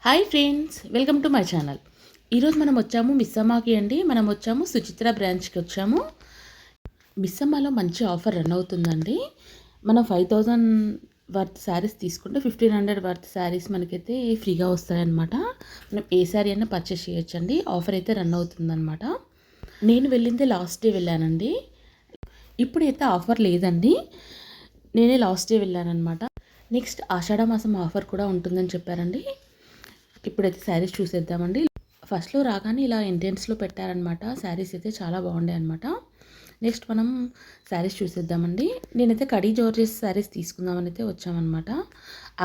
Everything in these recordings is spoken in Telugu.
Hi friends, welcome to my channel. ఈరోజు మనం వచ్చాము మిస్సమ్మకి అండి. మనం వచ్చాము సుచిత్ర బ్రాంచ్కి వచ్చాము. మిస్సమ్మలో మంచి ఆఫర్ రన్ అవుతుందండి. మనం 5000 వర్త్ శారీస్ తీసుకుంటే 1500 వర్త్ శారీస్ మనకైతే ఫ్రీగా వస్తాయన్నమాట. మనం ఏ శారీ అయినా పర్చేస్ చేయొచ్చండి. ఆఫర్ అయితే రన్ అవుతుందన్నమాట. నేను వెళ్ళిందే లాస్ట్ డే వెళ్ళానండి. ఇప్పుడైతే ఆఫర్ లేదండి. నేనే లాస్ట్ డే వెళ్ళానమాట. నెక్స్ట్ ఆషాఢ మాసం ఆఫర్ కూడా ఉంటుందని చెప్పారండి. ఇప్పుడైతే శారీస్ చూసేద్దామండి. ఫస్ట్లో రాగానే ఇలా ఎంట్రెన్స్లో పెట్టారనమాట. శారీస్ అయితే చాలా బాగుండే అనమాట. నెక్స్ట్ మనం శారీస్ చూసేద్దామండి. నేనైతే కడీ జార్జెస్ శారీస్ తీసుకుందామని అయితే వచ్చామన్నమాట.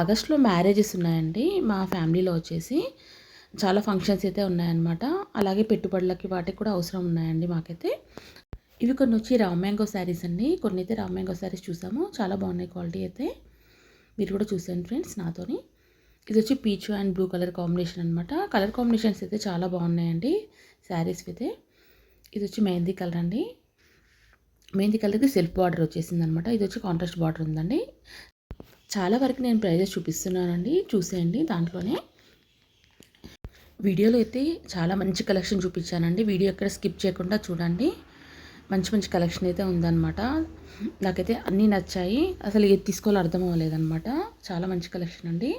ఆగస్ట్లో మ్యారేజెస్ ఉన్నాయండి మా ఫ్యామిలీలో వచ్చేసి. చాలా ఫంక్షన్స్ అయితే ఉన్నాయన్నమాట. అలాగే పెట్టుబడులకి వాటికి కూడా అవసరం ఉన్నాయండి మాకైతే. ఇవి కొన్ని వచ్చి రామ్ మ్యాంగో శారీస్ అండి. కొన్ని అయితే రామ్ మ్యాంగో శారీస్ చూసాము. చాలా బాగున్నాయి క్వాలిటీ అయితే. మీరు కూడా చూసాను ఫ్రెండ్స్ నాతోని. ఇది వచ్చి peach and blue colour combination అనమాట. కలర్ కాంబినేషన్స్ అయితే చాలా బాగున్నాయండి శారీస్ అయితే. ఇది వచ్చి మెహందీ కలర్ అండి. మెహందీ కలర్కి సెల్ఫ్ బార్డర్ వచ్చేసింది అనమాట. ఇది వచ్చి కాంట్రాస్ట్ బార్డర్ ఉందండి. చాలా వరకు నేను ప్రైజెస్ చూపిస్తున్నానండి, చూసేయండి. దాంట్లోనే వీడియోలో అయితే చాలా మంచి కలెక్షన్ చూపించానండి. వీడియో ఎక్కడ స్కిప్ చేయకుండా చూడండి. మంచి మంచి కలెక్షన్ అయితే ఉందన్నమాట. నాకైతే అన్నీ నచ్చాయి. అసలు ఏది తీసుకోవాలో అర్థం అవ్వలేదన్నమాట. చాలా మంచి కలెక్షన్ అండి.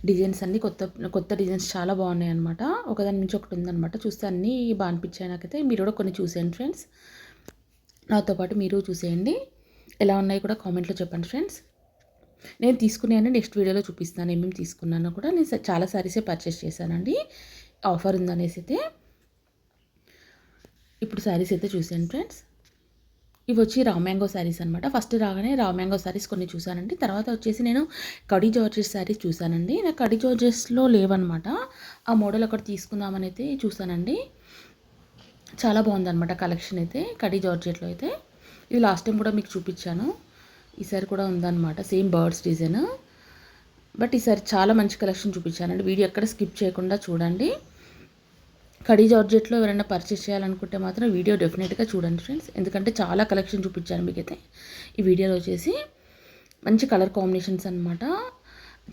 డిజైన్స్ అన్నీ కొత్త కొత్త డిజైన్స్ చాలా బాగున్నాయి అనమాట. ఒకదాని నుంచి ఒకటి ఉందన్నమాట. చూస్తే అన్నీ బాగా అనిపించాయి నాకైతే. మీరు కూడా కొన్ని చూసేయండి ఫ్రెండ్స్. నాతో పాటు మీరు చూసేయండి. ఎలా ఉన్నాయి కూడా కామెంట్లో చెప్పండి ఫ్రెండ్స్. నేను తీసుకున్నాను, నెక్స్ట్ వీడియోలో చూపిస్తాను ఏమేమి తీసుకున్నానో కూడా. నేను చాలా సారీసే పర్చేస్ చేశానండి, ఆఫర్ ఉందనేసి అయితే. ఇప్పుడు శారీస్ అయితే చూసేయండి ఫ్రెండ్స్. ఇవి వచ్చి రామ్ మ్యాంగో శారీస్ అనమాట. ఫస్ట్ రాగానే రామ్ మ్యాంగో శారీస్ కొన్ని చూసానండి. తర్వాత వచ్చేసి నేను కడీ జార్జెస్ శారీస్ చూసానండి. నాకు కడీ జార్జెస్లో లేవన్నమాట. ఆ మోడల్ ఒకటి తీసుకుందామని అయితే చూసానండి. చాలా బాగుందన్నమాట కలెక్షన్ అయితే కడీ జార్జెట్లో అయితే. ఇది లాస్ట్ టైం కూడా మీకు చూపించాను. ఈసారి కూడా ఉందన్నమాట సేమ్ బర్డ్స్ డిజైన్. బట్ ఈసారి చాలా మంచి కలెక్షన్ చూపించానండి. వీడియో ఎక్కడ స్కిప్ చేయకుండా చూడండి. కడీ జార్జెట్లో ఎవరైనా పర్చేస్ చేయాలనుకుంటే మాత్రం వీడియో డెఫినెట్గా చూడండి ఫ్రెండ్స్. ఎందుకంటే చాలా కలెక్షన్ చూపించాను మీకైతే ఈ వీడియోలో వచ్చేసి. మంచి కలర్ కాంబినేషన్స్ అనమాట.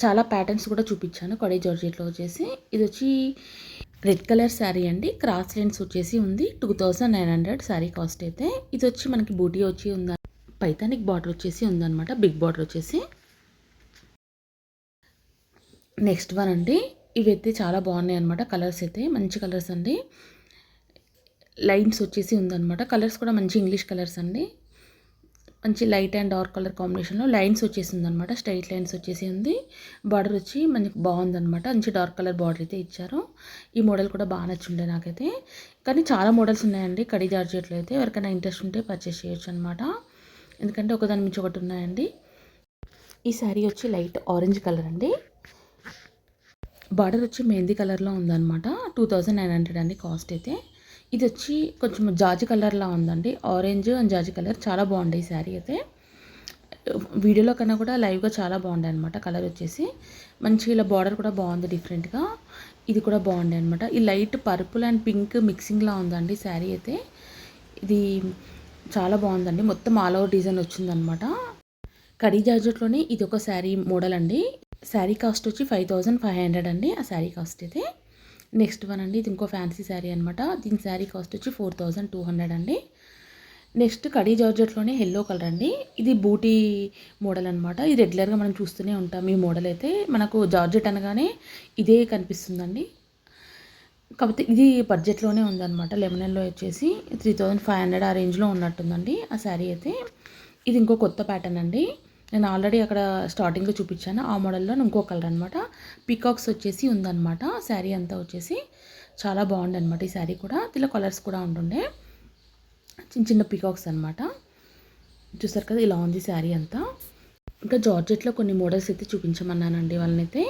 చాలా ప్యాటర్న్స్ కూడా చూపించాను కడీ జార్జెట్లో వచ్చేసి. ఇది వచ్చి రెడ్ కలర్ శారీ అండి. క్రాస్ లైన్స్ వచ్చేసి ఉంది. 2900 శారీ కాస్ట్ అయితే. ఇది వచ్చి మనకి బూటీ వచ్చి ఉంది. పైతానిక్ బార్డర్ వచ్చేసి ఉందన్నమాట. బిగ్ బార్డర్ వచ్చేసి. నెక్స్ట్ వన్ అండి. ఇవైతే చాలా బాగున్నాయి అనమాట. కలర్స్ అయితే మంచి కలర్స్ అండి. లైన్స్ వచ్చేసి ఉందన్నమాట. కలర్స్ కూడా మంచి ఇంగ్లీష్ కలర్స్ అండి. మంచి లైట్ అండ్ డార్క్ కలర్ కాంబినేషన్లో లైన్స్ వచ్చేసి ఉందన్నమాట. స్ట్రైట్ లైన్స్ వచ్చేసి ఉంది. బార్డర్ వచ్చి మనకి బాగుందన్నమాట. మంచి డార్క్ కలర్ బార్డర్ అయితే ఇచ్చారు. ఈ మోడల్ కూడా బాగా నచ్చుండే నాకైతే. కానీ చాలా మోడల్స్ ఉన్నాయండి కడీ జార్జెట్లో అయితే. ఎవరికైనా ఇంట్రెస్ట్ ఉంటే పర్చేస్ చేయొచ్చు అనమాట. ఎందుకంటే ఒకదాని నుంచి ఒకటి ఉన్నాయండి. ఈ శారీ వచ్చి లైట్ ఆరెంజ్ కలర్ అండి. బార్డర్ వచ్చి మెహందీ కలర్లో ఉందన్నమాట. 2900 అండి కాస్ట్ అయితే. ఇది వచ్చి కొంచెం జాజి కలర్లా ఉందండి. ఆరెంజ్ అండ్ జాజి కలర్ చాలా బాగుంది ఈ శారీ అయితే. వీడియోలో కన్నా కూడా లైవ్గా చాలా బాగుండే అనమాట. కలర్ వచ్చేసి మంచి ఇలా బార్డర్ కూడా బాగుంది డిఫరెంట్గా. ఇది కూడా బాగుండే అనమాట. ఈ లైట్ పర్పుల్ అండ్ పింక్ మిక్సింగ్లా ఉందండి శారీ అయితే. ఇది చాలా బాగుందండి. మొత్తం ఆల్ ఓవర్ డిజైన్ వచ్చిందనమాట. కడీ జార్జెట్లోనే ఇది ఒక శారీ మోడల్ అండి. శారీ కాస్ట్ వచ్చి 5500 అండి ఆ శారీ కాస్ట్ అయితే. నెక్స్ట్ వన్ అండి. ఇది ఇంకో ఫ్యాన్సీ శారీ అనమాట. దీని శారీ కాస్ట్ వచ్చి 4200 అండి. నెక్స్ట్ కడీ జార్జెట్లోనే ఎల్లో కలర్ అండి. ఇది బూటీ మోడల్ అనమాట. ఇది రెగ్యులర్గా మనం చూస్తూనే ఉంటాం. ఈ మోడల్ అయితే మనకు జార్జెట్ అనగానే ఇదే కనిపిస్తుందండి. కాకపోతే ఇది బడ్జెట్లోనే ఉందన్నమాట. లెమనన్లో వచ్చేసి 3500 ఆ రేంజ్లో ఉన్నట్టుందండి ఆ శారీ అయితే. ఇది ఇంకో కొత్త ప్యాటర్న్ అండి. నేను ఆల్రెడీ అక్కడ స్టార్టింగ్లో చూపించాను. ఆ మోడల్లో ఇంకో కలర్ అనమాట. పీకాక్స్ వచ్చేసి ఉందన్నమాట. శారీ అంతా వచ్చేసి చాలా బాగుంది అనమాట. ఈ శారీ కూడా దీనిలో కలర్స్ కూడా ఉంటుండే. చిన్న చిన్న పీకాక్స్ అనమాట. చూసారు కదా, ఇలా ఉంది శారీ అంతా. ఇంకా జార్జెట్లో కొన్ని మోడల్స్ అయితే చూపించమన్నానండి వాళ్ళనైతే.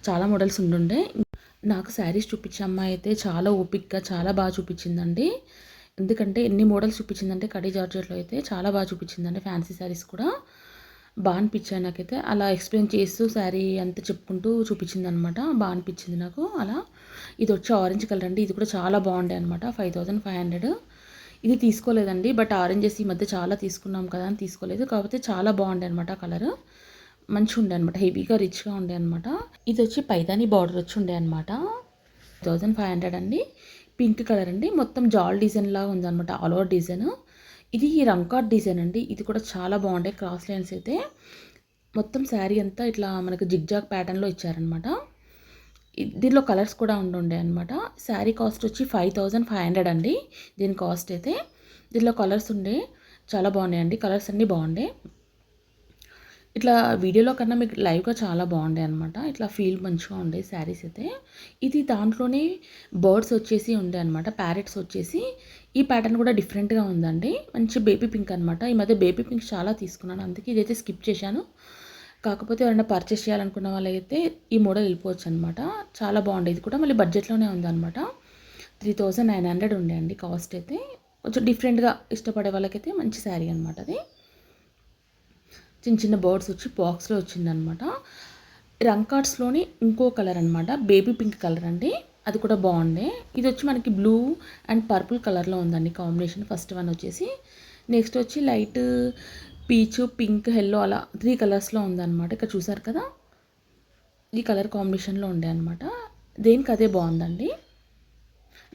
చాలా మోడల్స్ ఉండుండే. నాకు శారీస్ చూపించే అమ్మాయి అయితే చాలా ఓపిక్గా చాలా బాగా చూపించిందండి. ఎందుకంటే ఎన్ని మోడల్స్ చూపించిందంటే కడీ జార్జెట్లో అయితే చాలా బాగా చూపించిందండి. ఫ్యాన్సీ శారీస్ కూడా బాగా అనిపించాయి నాకైతే. అలా ఎక్స్ప్లెయిన్ చేస్తూ శారీ అంతా చెప్పుకుంటూ చూపించింది అనమాట. బాగా అనిపించింది నాకు అలా. ఇది వచ్చి ఆరెంజ్ కలర్ అండి. ఇది కూడా చాలా బాగుండే అనమాట. 5500. ఇది తీసుకోలేదండి. బట్ ఆరెంజెస్ ఈ మధ్య చాలా తీసుకున్నాం కదా అని తీసుకోలేదు. కాకపోతే చాలా బాగుండే అనమాట కలర్. మంచిగా ఉండే అనమాట, హెవీగా రిచ్గా ఉండే అనమాట. ఇది వచ్చి పైతాని బార్డర్ వచ్చి ఉండే అనమాట. 1500 అండి. పింక్ కలర్ అండి, మొత్తం జాల్ డిజైన్ లాగా ఉందనమాట, ఆల్ ఓవర్ డిజైన్. ఇది రంకాట్ డిజైన్ అండి, ఇది కూడా చాలా బాగుండే. క్రాస్ లైన్స్ అయితే మొత్తం శారీ అంతా ఇట్లా మనకు జిగ్జాగ్ ప్యాటర్న్లో ఇచ్చారనమాట. దీనిలో కలర్స్ కూడా ఉండే అనమాట. శారీ కాస్ట్ వచ్చి 5500 అండి దీని కాస్ట్ అయితే. దీనిలో కలర్స్ ఉండే, చాలా బాగున్నాయండి, కలర్స్ అన్నీ బాగుండే. ఇట్లా వీడియోలో కన్నా మీకు లైవ్గా చాలా బాగుండే అనమాట. ఇట్లా ఫీల్ మంచిగా ఉండే శారీస్ అయితే. ఇది దాంట్లోనే బర్డ్స్ వచ్చేసి ఉండే అనమాట, ప్యారెట్స్ వచ్చేసి. ఈ ప్యాటర్న్ కూడా డిఫరెంట్గా ఉందండి, మంచి బేబీ పింక్ అనమాట. ఈ మధ్య బేబీ పింక్ చాలా తీసుకున్నాను, అందుకే ఇదైతే స్కిప్ చేశాను. కాకపోతే ఎవరైనా పర్చేస్ చేయాలనుకున్న వాళ్ళైతే ఈ మోడల్ వెళ్ళిపోవచ్చు అనమాట. చాలా బాగుండే, ఇది కూడా మళ్ళీ బడ్జెట్లోనే ఉందన్నమాట. 3900 ఉండే అండి కాస్ట్ అయితే. కొంచెం డిఫరెంట్గా ఇష్టపడే వాళ్ళకైతే మంచి శారీ అనమాట అది. చిన్న చిన్న బర్డ్స్ వచ్చి బాక్స్లో వచ్చిందనమాట. రంకాట్స్లోని ఇంకో కలర్ అనమాట, బేబీ పింక్ కలర్ అండి, అది కూడా బాగుండే. ఇది వచ్చి మనకి బ్లూ అండ్ పర్పుల్ కలర్లో ఉందండి కాంబినేషన్. ఫస్ట్ వన్ వచ్చేసి, నెక్స్ట్ వచ్చి లైట్ పీచ్, పింక్, ఎల్లో అలా 3 కలర్స్లో ఉందన్నమాట. ఇక్కడ చూసారు కదా, ఈ కలర్ కాంబినేషన్లో ఉండే అనమాట. దేనికి అదే బాగుందండి.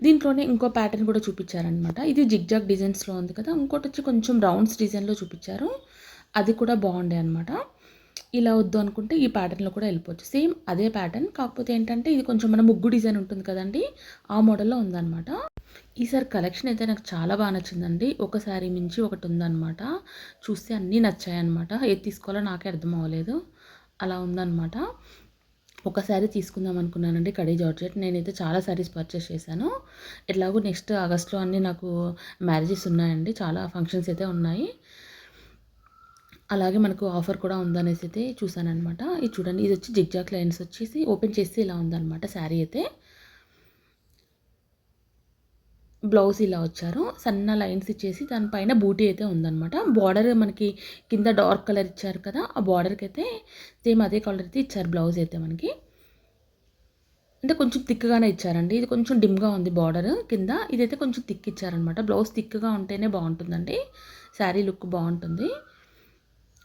దీంట్లోనే ఇంకో ప్యాటర్న్ కూడా చూపించారనమాట. ఇది జిగ్జాగ్ డిజైన్స్లో ఉంది కదా, ఇంకోటి వచ్చి కొంచెం రౌండ్స్ డిజైన్లో చూపించారు, అది కూడా బాగుండే అనమాట. ఇలా వద్దు అనుకుంటే ఈ ప్యాటర్న్లో కూడా వెళ్ళిపోవచ్చు, సేమ్ అదే ప్యాటర్న్. కాకపోతే ఏంటంటే ఇది కొంచెం మన ముగ్గు డిజైన్ ఉంటుంది కదండి, ఆ మోడల్లో ఉందన్నమాట. ఈసారి కలెక్షన్ అయితే నాకు చాలా బాగా నచ్చిందండి. ఒకసారి మించి ఒకటి ఉందన్నమాట. చూస్తే అన్నీ నచ్చాయన్నమాట, ఏది తీసుకోవాలో నాకే అర్థం అవ్వలేదు, అలా ఉందన్నమాట. ఒక శారీ తీసుకుందాం అనుకున్నానండి, కడీ జార్జెట్. నేనైతే చాలా శారీస్ పర్చేస్ చేశాను. ఎట్లాగో నెక్స్ట్ ఆగస్ట్లో అన్నీ నాకు మ్యారేజెస్ ఉన్నాయండి, చాలా ఫంక్షన్స్ అయితే ఉన్నాయి. అలాగే మనకు ఆఫర్ కూడా ఉందనేసి అయితే చూసానమాట. ఇది చూడండి, ఇది వచ్చి జిగ్జాగ్ లైన్స్ వచ్చేసి ఓపెన్ చేస్తే ఇలా ఉందన్నమాట శారీ అయితే. బ్లౌజ్ ఇలా వచ్చారు, సన్న లైన్స్ ఇచ్చేసి దానిపైన బూటీ అయితే ఉందన్నమాట. బార్డర్ మనకి కింద డార్క్ కలర్ ఇచ్చారు కదా, ఆ బార్డర్కి అయితే సేమ్ అదే కలర్ అయితే ఇచ్చారు బ్లౌజ్ అయితే మనకి. అంటే కొంచెం థిక్గానే ఇచ్చారండి, ఇది కొంచెం డిమ్గా ఉంది బార్డర్ కింద, ఇదైతే కొంచెం థిక్ ఇచ్చారనమాట. బ్లౌజ్ థిక్గా ఉంటేనే బాగుంటుందండి, శారీ లుక్ బాగుంటుంది.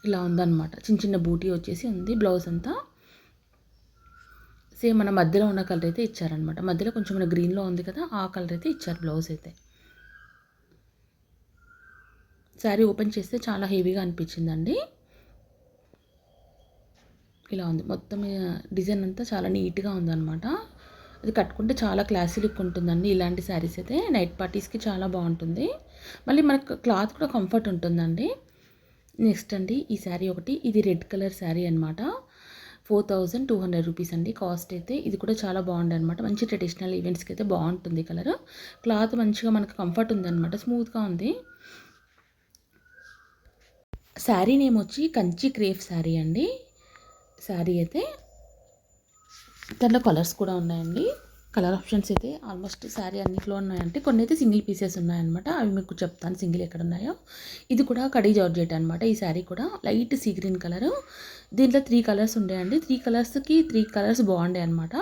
ఇలా ఉందన్నమాట, చిన్న చిన్న బూటీ వచ్చేసి ఉంది బ్లౌజ్ అంతా. సేమ్ మన మధ్యలో ఉన్న కలర్ అయితే ఇచ్చారనమాట, మధ్యలో కొంచెం మన గ్రీన్లో ఉంది కదా, ఆ కలర్ అయితే ఇచ్చారు బ్లౌజ్ అయితే. శారీ ఓపెన్ చేస్తే చాలా హెవీగా అనిపించిందండి. ఇలా ఉంది మొత్తం, డిజైన్ అంతా చాలా నీట్గా ఉందన్నమాట. అది కట్టుకుంటే చాలా క్లాసీ లుక్ ఉంటుందండి. ఇలాంటి శారీస్ అయితే నైట్ పార్టీస్కి చాలా బాగుంటుంది, మళ్ళీ మనకు క్లాత్ కూడా కంఫర్ట్ ఉంటుందండి. నెక్స్ట్ అండి ఈ శారీ ఒకటి, ఇది రెడ్ కలర్ శారీ అనమాట. 4200 రూపీస్ అండి కాస్ట్ అయితే. ఇది కూడా చాలా బాగుంది అనమాట, మంచి ట్రెడిషనల్ ఈవెంట్స్కి అయితే బాగుంటుంది కలర్. క్లాత్ మంచిగా మనకు కంఫర్ట్ ఉందన్నమాట, స్మూత్గా ఉంది. శారీ నేమ్ వచ్చి కంచి క్రేప్ శారీ అండి. శారీ అయితే దాంట్లో కలర్స్ కూడా ఉన్నాయండి. కలర్ ఆప్షన్స్ అయితే ఆల్మోస్ట్ శారీ అన్నిట్లో ఉన్నాయంటే, కొన్ని అయితే సింగిల్ పీసెస్ ఉన్నాయన్నమాట, అవి మీకు చెప్తాను సింగిల్ ఎక్కడ ఉన్నాయో. ఇది కూడా కడీ జార్జెట్ అనమాట. ఈ శారీ కూడా లైట్ సీ గ్రీన్ కలరు. దీంట్లో 3 కలర్స్ ఉండేయండి, 3 కలర్స్కి 3 కలర్స్ బాగుండే అనమాట.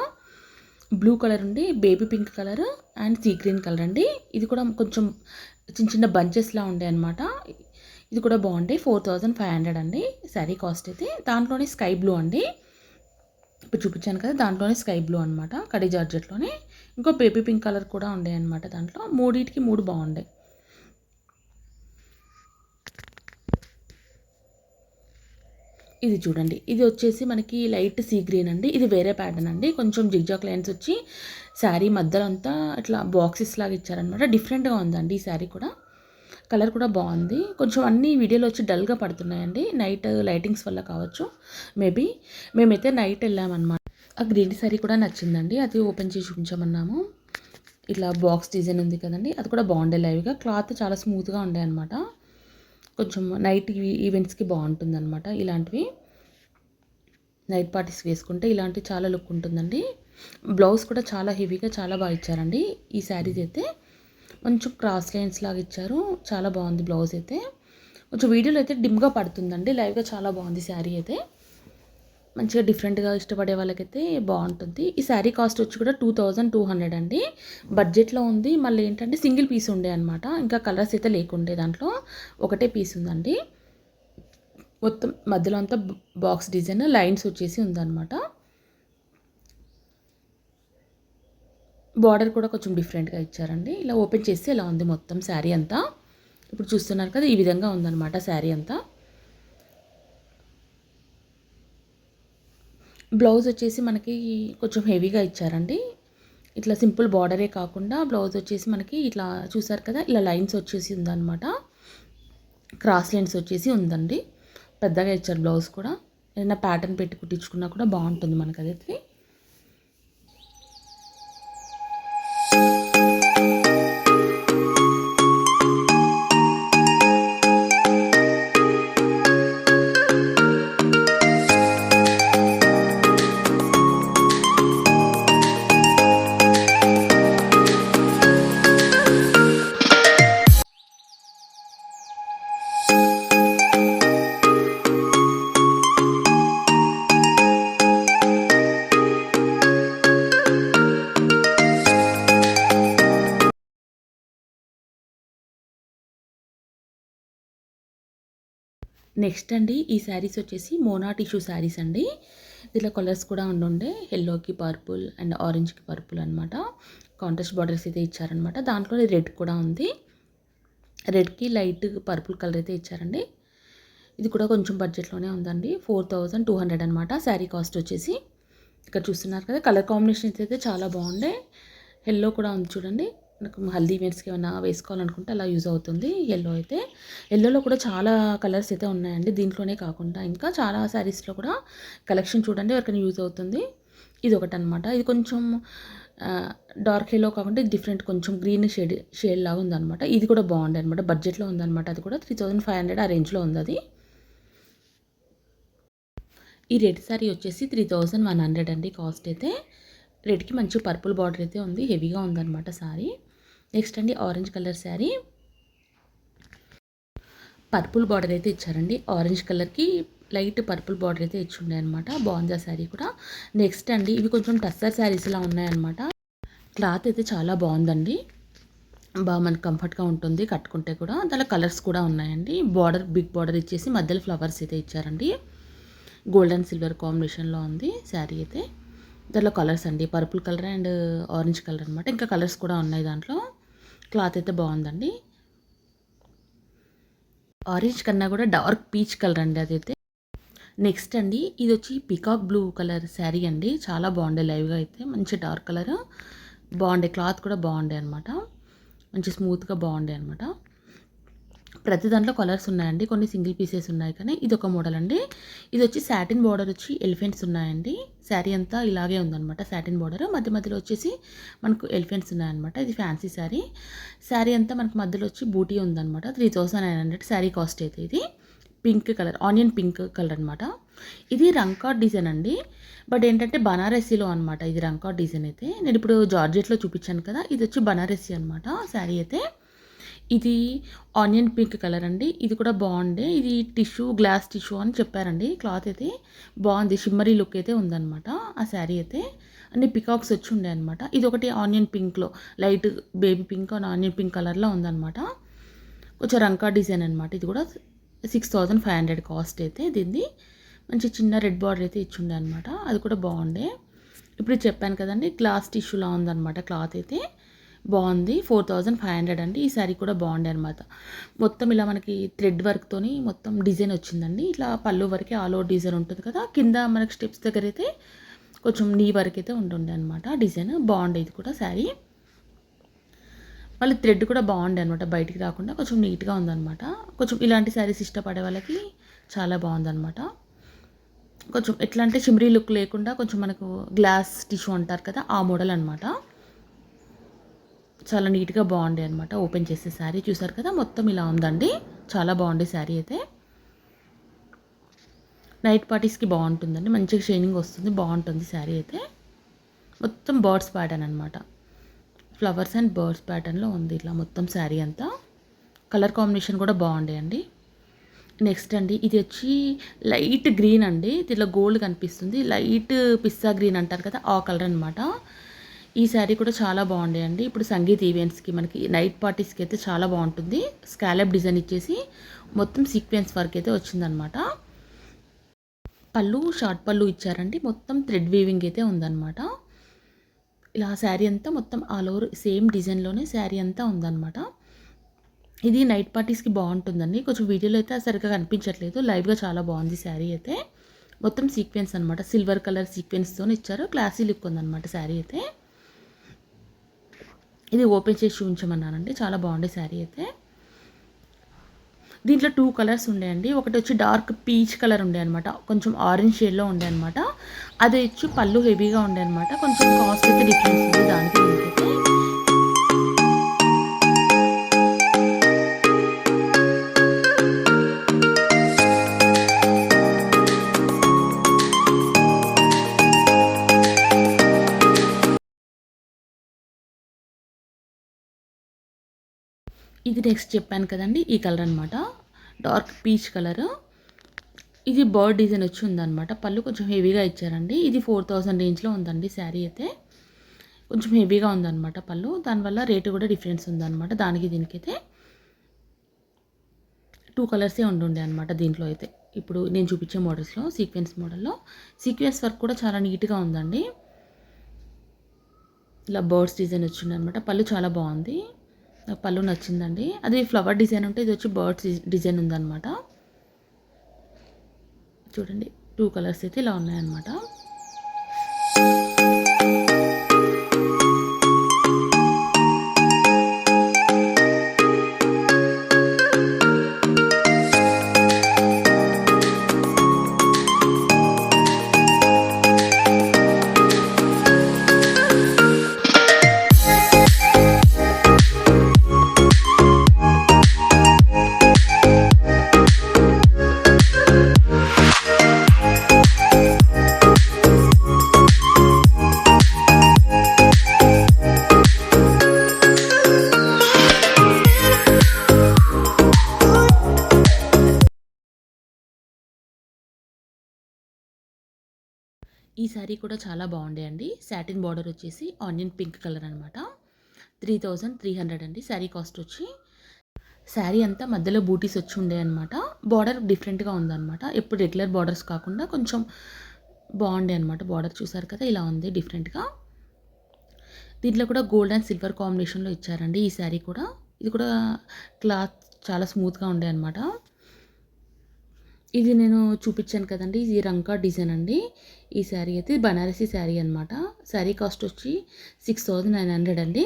బ్లూ కలర్ ఉండి, baby pink colour and sea green colour అండి. ఇది కూడా కొంచెం చిన్న చిన్న బంచెస్లా ఉండే అనమాట. ఇది కూడా బాగుండే. 4500 అండి శారీ కాస్ట్ అయితే. దాంట్లోనే స్కై బ్లూ అండి, ఇప్పుడు చూపించాను కదా, దాంట్లోనే స్కై బ్లూ అనమాట, కడీ జార్జెట్లోనే. ఇంకో బేబీ పింక్ కలర్ కూడా ఉండే అనమాట దాంట్లో. మూడింటికి 3 బాగుండే. ఇది చూడండి, ఇది వచ్చేసి మనకి లైట్ సీ గ్రీన్ అండి, ఇది వేరే ప్యాటర్న్ అండి. కొంచెం జిగ్జాగ్ లైన్స్ వచ్చి శారీ మధ్యలో అంతా ఇట్లా బాక్సెస్ లాగా ఇచ్చారనమాట. డిఫరెంట్గా ఉందండి ఈ శారీ కూడా, కలర్ కూడా బాగుంది. కొంచెం అన్ని వీడియోలో వచ్చి డల్గా పడుతున్నాయండి, నైట్ లైటింగ్స్ వల్ల కావచ్చు మేబీ. మేమైతే నైట్ వెళ్ళామన్నమాట. ఆ గ్రీన్ శారీ కూడా నచ్చిందండి, అది ఓపెన్ చేసి చూపించామన్నాము. ఇట్లా బాక్స్ డిజైన్ ఉంది కదండి, అది కూడా బాగుండే లైవ్గా. క్లాత్ చాలా స్మూత్గా ఉండే అనమాట. కొంచెం నైట్ ఈవెంట్స్కి బాగుంటుంది అనమాట. ఇలాంటివి నైట్ పార్టీస్ వేసుకుంటే ఇలాంటివి చాలా లుక్ ఉంటుందండి. బ్లౌజ్ కూడా చాలా హెవీగా చాలా బాగా ఇచ్చారండి ఈ శారీస్ అయితే. కొంచెం క్రాస్ లైన్స్ లాగా ఇచ్చారు, చాలా బాగుంది బ్లౌజ్ అయితే. కొంచెం వీడియోలో అయితే డిమ్గా పడుతుందండి, లైవ్గా చాలా బాగుంది శారీ అయితే. మంచిగా డిఫరెంట్గా ఇష్టపడే వాళ్ళకైతే బాగుంటుంది. ఈ శారీ కాస్ట్ వచ్చి కూడా 2200 అండి, బడ్జెట్లో ఉంది. మళ్ళీ ఏంటంటే సింగిల్ పీస్ ఉండే అనమాట, ఇంకా కలర్స్ అయితే లేకుండే, దాంట్లో ఒకటే పీస్ ఉందండి. మొత్తం మధ్యలో అంతా బాక్స్ డిజైన్ లైన్స్ వచ్చేసి ఉందన్నమాట. బార్డర్ కూడా కొంచెం డిఫరెంట్గా ఇచ్చారండి. ఇలా ఓపెన్ చేస్తే ఇలా ఉంది మొత్తం శారీ అంతా. ఇప్పుడు చూస్తున్నారు కదా, ఈ విధంగా ఉందన్నమాట శారీ అంతా. బ్లౌజ్ వచ్చేసి మనకి కొంచెం హెవీగా ఇచ్చారండి. ఇట్లా సింపుల్ బార్డరే కాకుండా బ్లౌజ్ వచ్చేసి మనకి ఇట్లా చూసారు కదా, ఇలా లైన్స్ వచ్చేసి ఉందన్నమాట. క్రాస్ లైన్స్ వచ్చేసి ఉందండి. పెద్దగా ఇచ్చారు బ్లౌజ్ కూడా. ఏదైనా ప్యాటర్న్ పెట్టి కుట్టించుకున్నా కూడా బాగుంటుంది మనకు అదైతే. నెక్స్ట్ అండి, ఈ శారీస్ వచ్చేసి మోనా టిష్యూ శారీస్ అండి. దీంట్లో కలర్స్ కూడా ఉండే, ఎల్లోకి పర్పుల్ అండ్ ఆరెంజ్కి పర్పుల్ అనమాట. కాంట్రాస్ట్ బార్డర్స్ అయితే ఇచ్చారనమాట. దాంట్లోనే రెడ్ కూడా ఉంది. రెడ్కి లైట్ పర్పుల్ కలర్ అయితే ఇచ్చారండి. ఇది కూడా కొంచెం బడ్జెట్లోనే ఉందండి. 4200 అనమాట శారీ కాస్ట్ వచ్చేసి. ఇక్కడ చూస్తున్నారు కదా, కలర్ కాంబినేషన్స్ అయితే చాలా బాగుండే. ఎల్లో కూడా ఉంది చూడండి. మనకు హల్దీ ఈవెంట్స్కి ఏమైనా వేసుకోవాలనుకుంటే అలా యూజ్ అవుతుంది. ఎల్లో అయితే, ఎల్లోలో కూడా చాలా కలర్స్ అయితే ఉన్నాయండి. దీంట్లోనే కాకుండా ఇంకా చాలా శారీస్లో కూడా కలెక్షన్ చూడండి, ఎవరికైనా యూజ్ అవుతుంది. ఇది ఒకటి అనమాట. ఇది కొంచెం డార్క్ ఎల్లో కాకుండా డిఫరెంట్ కొంచెం గ్రీన్ షేడ్ లాగా ఉందన్నమాట. ఇది కూడా బాగుంది అనమాట. బడ్జెట్లో ఉందన్నమాట. అది కూడా 3500 ఆ రేంజ్లో ఉంది అది. ఈ రెడ్ శారీ వచ్చేసి 3100 అండి కాస్ట్ అయితే. రెడ్కి మంచి పర్పుల్ బార్డర్ అయితే ఉంది, హెవీగా ఉందన్నమాట శారీ. నెక్స్ట్ అండి, orange colour sari. Purple border అయితే ఇచ్చారండి. ఆరెంజ్ కలర్కి లైట్ పర్పుల్ బార్డర్ అయితే ఇచ్చిండే అనమాట. బాగుంది ఆ శారీ కూడా. నెక్స్ట్ అండి, ఇవి కొంచెం టస్సర్ శారీస్ ఇలా ఉన్నాయన్నమాట. క్లాత్ అయితే చాలా బాగుందండి. బాగా మనకు కంఫర్ట్గా ఉంటుంది కట్టుకుంటే కూడా. దాంట్లో కలర్స్ కూడా ఉన్నాయండి. బార్డర్ బిగ్ బార్డర్ ఇచ్చేసి మధ్యలో ఫ్లవర్స్ అయితే ఇచ్చారండి. గోల్డ్ అండ్ సిల్వర్ కాంబినేషన్లో ఉంది శారీ అయితే. దాంట్లో కలర్స్ అండి, purple colour and orange colour అనమాట. ఇంకా కలర్స్ కూడా ఉన్నాయి దాంట్లో. క్లాత్ అయితే బాగుందండి. ఆరెంజ్ కన్నా కూడా డార్క్ పీచ్ కలర్ అండి అదైతే. నెక్స్ట్ అండి, ఇది వచ్చి పికాక్ బ్లూ కలర్ శారీ అండి. చాలా బాగుండే లైవ్గా అయితే. మంచి డార్క్ కలర్ బాగుండే. క్లాత్ కూడా బాగుండే అనమాట. మంచి స్మూత్గా బాగుండే అనమాట. ప్రతి దాంట్లో కలర్స్ ఉన్నాయండి. కొన్ని సింగిల్ పీసెస్ ఉన్నాయి, కానీ ఇది ఒక మోడల్ అండి. ఇది వచ్చి సాటిన్ బార్డర్ వచ్చి ఎలిఫెంట్స్ ఉన్నాయండి. శారీ అంతా ఇలాగే ఉందన్నమాట. సాటిన్ బార్డర్ మధ్య మధ్యలో వచ్చేసి మనకు ఎలిఫెంట్స్ ఉన్నాయన్నమాట. ఇది ఫ్యాన్సీ శారీ. శారీ అంతా మనకు మధ్యలో వచ్చి బూటీ ఉందన్నమాట. 3900 శారీ కాస్ట్ అయితే. ఇది pink colour, onion pink colour అనమాట. ఇది రంకాట్ డిజైన్ అండి. బట్ ఏంటంటే బనారసీలో అనమాట. ఇది రంకాట్ డిజైన్ అయితే. నేను ఇప్పుడు జార్జెట్లో చూపించాను కదా, ఇది వచ్చి బనారసీ అనమాట శారీ అయితే. ఇది ఆనియన్ పింక్ కలర్ అండి. ఇది కూడా బాగుండే. ఇది టిష్యూ, గ్లాస్ టిష్యూ అని చెప్పారండి. క్లాత్ అయితే బాగుంది. షిమ్మరీ లుక్ అయితే ఉందన్నమాట ఆ శారీ అయితే. అన్ని పికాక్స్ వచ్చి ఉండే అనమాట. ఇది ఒకటి ఆనియన్ పింక్లో, light baby pink and onion pink కలర్లో ఉందన్నమాట. కొంచెం రంకా డిజైన్ అనమాట. ఇది కూడా 6500 కాస్ట్ అయితే. దీన్ని మంచి చిన్న రెడ్ బార్డర్ అయితే ఇచ్చిండే అనమాట. అది కూడా బాగుండే. ఇప్పుడు చెప్పాను కదండి, గ్లాస్ టిష్యూలా ఉందన్నమాట. క్లాత్ అయితే బాగుంది. 4500 అండి. ఈ శారీ కూడా బాగుండే అనమాట. మొత్తం ఇలా మనకి థ్రెడ్ వర్క్తోని మొత్తం డిజైన్ వచ్చిందండి. ఇట్లా పళ్ళు వరకే ఆల్ ఓవర్ డిజైన్ ఉంటుంది కదా. కింద మనకి స్టెప్స్ దగ్గర అయితే కొంచెం నీ వరకు అయితే ఉంటుండే అనమాట డిజైన్. బాగుండే ఇది కూడా శారీ. మళ్ళీ థ్రెడ్ కూడా బాగుండే అనమాట. బయటికి రాకుండా కొంచెం నీట్గా ఉందన్నమాట. కొంచెం ఇలాంటి శారీస్ ఇష్టపడే వాళ్ళకి చాలా బాగుందన్నమాట. కొంచెం ఎట్లా అంటే చిమ్రీ లుక్ లేకుండా కొంచెం మనకు గ్లాస్ టిష్యూ అంటారు కదా, ఆ మోడల్ అనమాట. చాలా నీట్గా బాగుండే అనమాట. ఓపెన్ చేసే శారీ చూసారు కదా, మొత్తం ఇలా ఉందండి. చాలా బాగుండే శారీ అయితే. నైట్ పార్టీస్కి బాగుంటుందండి. మంచిగా షైనింగ్ వస్తుంది, బాగుంటుంది శారీ అయితే. మొత్తం బర్డ్స్ ప్యాటర్న్ అనమాట. ఫ్లవర్స్ అండ్ బర్డ్స్ ప్యాటర్న్లో ఉంది ఇట్లా మొత్తం శారీ అంతా. కలర్ కాంబినేషన్ కూడా బాగుండే అండి. నెక్స్ట్ అండి, ఇది వచ్చి లైట్ గ్రీన్ అండి. ఇట్లా గోల్డ్ కనిపిస్తుంది. లైట్ పిస్తా గ్రీన్ అంటారు కదా, ఆ కలర్ అనమాట. ఈ శారీ కూడా చాలా బాగుండే అండి. ఇప్పుడు సంగీత్ ఈవెంట్స్కి, మనకి నైట్ పార్టీస్కి అయితే చాలా బాగుంటుంది. స్కాలప్ డిజైన్ ఇచ్చేసి మొత్తం సీక్వెన్స్ వర్క్ అయితే వచ్చిందనమాట. పళ్ళు షార్ట్ పళ్ళు ఇచ్చారండి. మొత్తం థ్రెడ్ వీవింగ్ అయితే ఉందన్నమాట. ఇలా శారీ అంతా మొత్తం ఆల్ ఓవర్ సేమ్ డిజైన్‌లోనే శారీ అంతా ఉందన్నమాట. ఇది నైట్ పార్టీస్‌కి బావుంటుందండి. కొంచెం వీడియోలో అయితే సరిగ్గా కనిపించట్లేదు. లైవ్‌గా చాలా బావుంది శారీ అయితే. మొత్తం సీక్వెన్స్ అనమాట. సిల్వర్ కలర్ సీక్వెన్స్‌తోని ఇచ్చారు. క్లాసీ లుక్ ఉందన్నమాట శారీ అయితే. ఇది ఓపెన్ చేసి చూపించమన్నానండి. చాలా బాగుండే శారీ అయితే. దీంట్లో 2 కలర్స్ ఉండేయండి. ఒకటి వచ్చి డార్క్ పీచ్ కలర్ ఉండే అనమాట. కొంచెం ఆరెంజ్ షేడ్‌లో ఉండే అనమాట. అది వచ్చి పళ్ళు హెవీగా ఉండే అనమాట. కొంచెం కాస్ట్ అయితే డిఫరెన్స్ ఉంది దానికి దీనికైతే. ఇది నెక్స్ట్ చెప్పాను కదండి, ఈ కలర్ అనమాట. Dark peach colour. ఇది బర్డ్ డిజైన్ వచ్చి ఉందన్నమాట. పళ్ళు కొంచెం హెవీగా ఇచ్చారండి. ఇది 4000 రేంజ్లో ఉందండి శారీ అయితే. కొంచెం హెవీగా ఉందన్నమాట పళ్ళు. దానివల్ల రేటు కూడా డిఫరెన్స్ ఉందన్నమాట. దానికి దీనికైతే 2 కలర్సే ఉండుండే అనమాట దీంట్లో అయితే. ఇప్పుడు నేను చూపించే మోడల్స్లో సీక్వెన్స్ మోడల్లో సీక్వెన్స్ వర్క్ కూడా చాలా నీట్గా ఉందండి. ఇలా బర్డ్స్ డిజైన్ వచ్చిందనమాట. పళ్ళు చాలా బాగుంది. నాకు పళ్ళు నచ్చిందండి. అది ఫ్లవర్ డిజైన్ ఉంటే ఇది వచ్చి బర్డ్స్ డిజైన్ ఉందన్నమాట. చూడండి 2 కలర్స్ అయితే ఇలా ఉన్నాయన్నమాట. ఈ శారీ కూడా చాలా బాగుండే అండి. సాటిన్ బార్డర్ వచ్చేసి ఆనియన్ పింక్ కలర్ అనమాట. 3300 అండి శారీ కాస్ట్ వచ్చి. శారీ అంతా మధ్యలో బూటీస్ వచ్చి ఉండే అనమాట. బార్డర్ డిఫరెంట్గా ఉందన్నమాట. ఎప్పుడు రెగ్యులర్ బార్డర్స్ కాకుండా కొంచెం బాగుండే అనమాట. బార్డర్ చూసారు కదా, ఇలా ఉంది డిఫరెంట్గా. దీంట్లో కూడా గోల్డ్ అండ్ సిల్వర్ కాంబినేషన్లో ఇచ్చారండి ఈ శారీ కూడా. ఇది కూడా క్లాత్ చాలా స్మూత్గా ఉండే అనమాట. ఇది నేను చూపించాను కదండి, ఇది రంకా డిజైన్ అండి. ఈ శారీ అయితే బనారసీ శారీ అనమాట. శారీ కాస్ట్ వచ్చి 6900 అండి.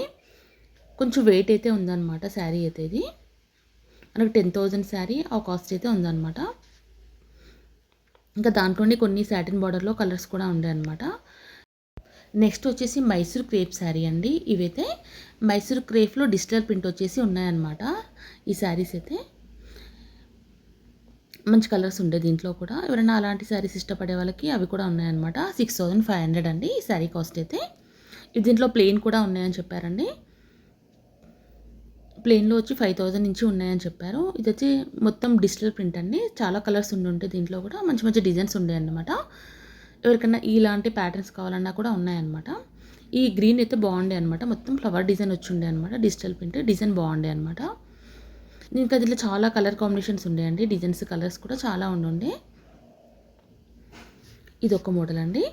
కొంచెం వెయిట్ అయితే ఉందన్నమాట శారీ అయితే. ఇది మనకు 10,000 శారీ ఆ కాస్ట్ అయితే ఉందన్నమాట. ఇంకా దాంట్లోనే కొన్ని సాటిన్ బార్డర్లో కలర్స్ కూడా ఉండే అనమాట. నెక్స్ట్ వచ్చేసి మైసూర్ క్రేప్ శారీ అండి. ఇవైతే మైసూర్ క్రేప్లో డిజిటల్ ప్రింట్ వచ్చేసి ఉన్నాయన్నమాట ఈ శారీస్ అయితే. మంచి కలర్స్ ఉండే దీంట్లో కూడా. ఎవరైనా అలాంటి శారీస్ ఇష్టపడే వాళ్ళకి అవి కూడా ఉన్నాయన్నమాట. 6500 అండి ఈ శారీ కాస్ట్ అయితే. దీంట్లో ప్లెయిన్ కూడా ఉన్నాయని చెప్పారండి. ప్లెయిన్లో వచ్చి 5000 నుంచి ఉన్నాయని చెప్పారు. ఇది వచ్చి మొత్తం డిజిటల్ ప్రింట్ అండి. చాలా కలర్స్ ఉండుంటే దీంట్లో కూడా మంచి మంచి డిజైన్స్ ఉండే అన్నమాట. ఎవరికైనా ఇలాంటి ప్యాటర్న్స్ కావాలన్నా కూడా ఉన్నాయన్నమాట. ఈ గ్రీన్ అయితే బాగుండే అనమాట. మొత్తం ఫ్లవర్ డిజైన్ వచ్చి ఉండే అనమాట. డిజిటల్ ప్రింట్ డిజైన్ బాగుండే అనమాట. ఇంకా దీంట్లో చాలా కలర్ కాంబినేషన్స్ ఉండేయండి. డిజైన్స్ కలర్స్ కూడా చాలా ఉండే. ఇది ఒక మోడల్ అండి.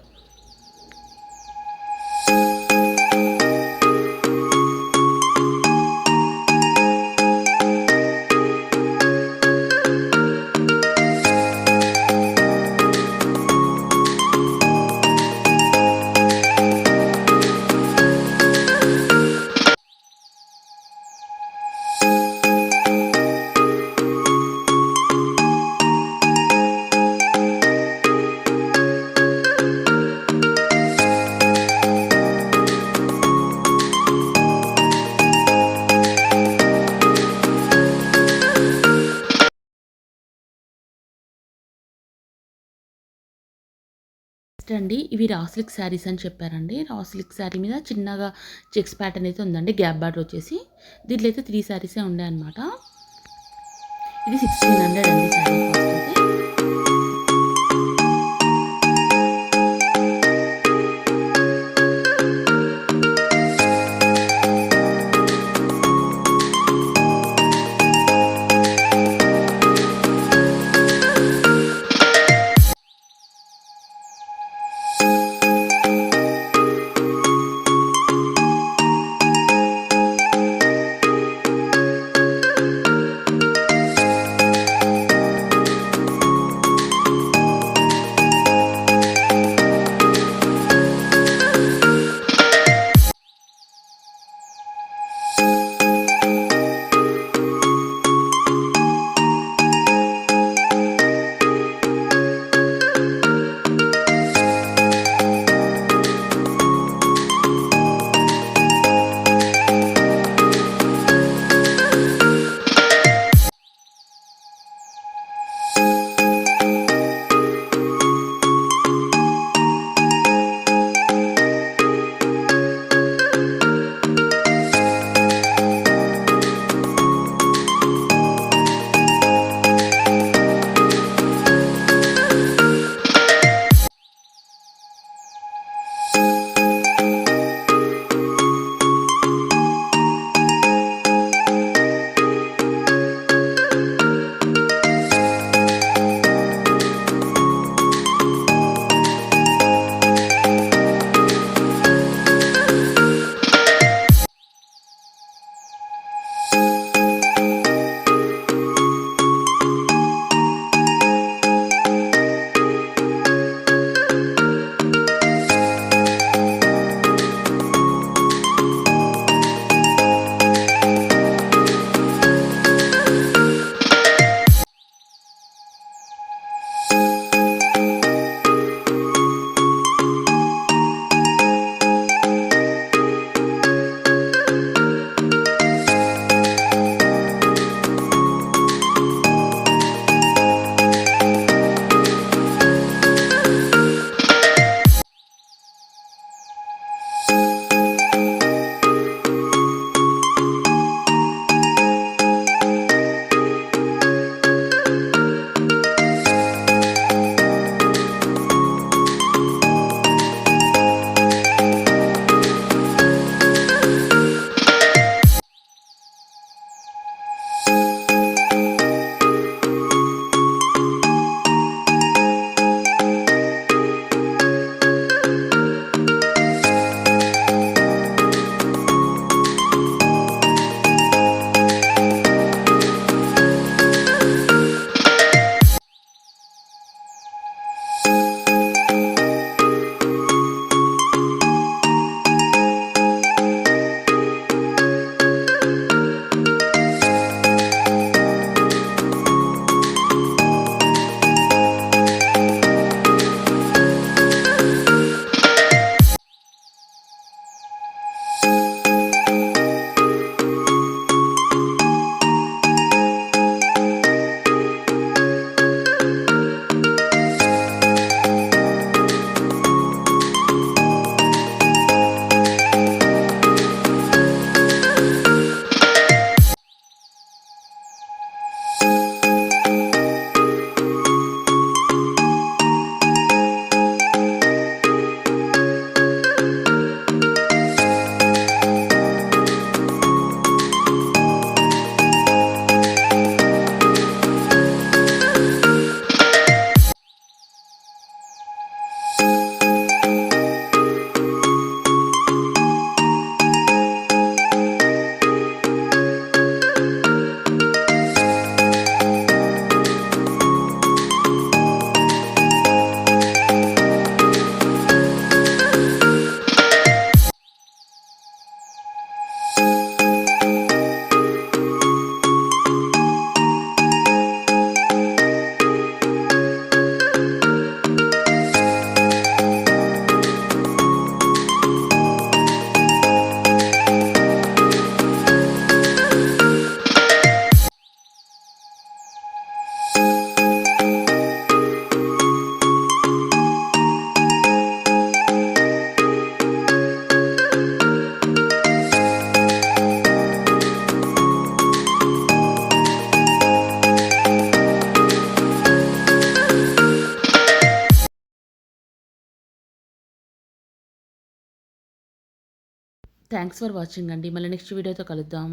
అండి ఇవి రా సిల్క్ శారీస్ అని చెప్పారండి. రా సిల్క్ శారీ మీద చిన్నగా చెక్స్ ప్యాటర్న్ అయితే ఉందండి. గ్యాప్ బార్డర్ వచ్చేసి దీంట్లో అయితే 3 శారీసే ఉండే అనమాట. ఇది 1600 అండి శారీ కాస్ట్ అయితే. థ్యాంక్స్ ఫర్ వాచింగ్ అండి. మళ్ళీ నెక్స్ట్ వీడియోతో కలుద్దాం.